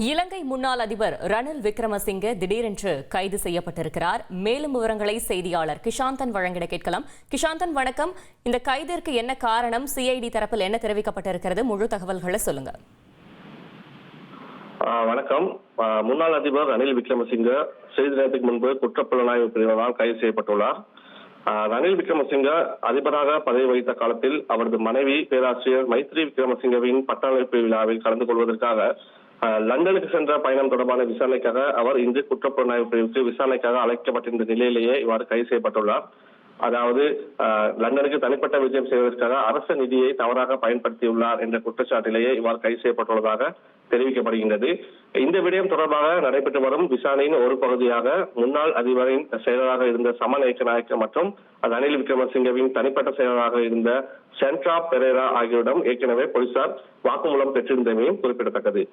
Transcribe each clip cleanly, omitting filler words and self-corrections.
இலங்கை முன்னாள் அதிபர் ரணில் விக்ரமசிங்கே திடீரென்று கைது செய்யப்பட்டிருக்கிறார். மேலும் விவரங்களை செய்தியாளர் கிஷாந்தன் வழங்கிட கேட்கலாம். கிஷாந்தன் வணக்கம். இந்த கைதிற்கு என்ன காரணம்? சிஐடி தரப்பில் என்ன தெரிவிக்கப்பட்டிருக்கிறது? முழு தகவல்களை சொல்லுங்க. வணக்கம். முன்னாள் அதிபர் ரணில் விக்ரமசிங்கே சிறிது நேரத்துக்கு முன்பு குற்றப்புலனாய்வு பிரிவினரால் கைது செய்யப்பட்டுள்ளார். ரணில் விக்ரமசிங்கே அதிபராக பதவி வகித்த காலத்தில் அவரது மனைவி பேராசிரியர் மைத்ரி விக்ரமசிங்கவின் பட்டமளிப்பு விழாவில் கலந்து கொள்வதற்காக லண்டனுக்கு சென்ற பயணம் தொடர்பான விசாரணைக்காக அவர் இன்று குற்றப்புலனாய்வு பிரிவுக்கு விசாரணைக்காக அழைக்கப்பட்டிருந்த நிலையிலேயே இவ்வாறு கைது செய்யப்பட்டுள்ளார். அதாவது லண்டனுக்கு தனிப்பட்ட விஜயம் செய்வதற்காக அரசு நிதியை தவறாக பயன்படுத்தியுள்ளார் என்ற குற்றச்சாட்டிலேயே இவ்வாறு கைது செய்யப்பட்டுள்ளதாக தெரிவிக்கப்படுகின்றது. இந்த விடயம் தொடர்பாக நடைபெற்று வரும் விசாரணையின் ஒரு பகுதியாக முன்னாள் அதிபரின் செயலராக இருந்த சமன் ஏக்கநாயக்க மற்றும் ரணில் விக்ரமசிங்கவின் தனிப்பட்ட செயலராக இருந்த சென்ட்ரா பெரேரா ஆகியோரிடம் ஏற்கனவே போலீசார் வாக்குமூலம் பெற்றிருந்தமையும் குறிப்பிடத்தக்கது.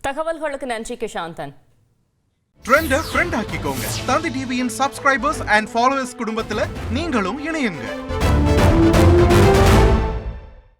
தகவல்களுக்கு நன்றி கிஷாந்தன். ட்ரெண்டை ஃப்ரெண்ட் ஆக்கிக்கோங்க. தந்தி டிவியின் சப்ஸ்கிரைபர்ஸ் அண்ட் ஃபாலோவர்ஸ் குடும்பத்துல நீங்களும் இணையுங்க.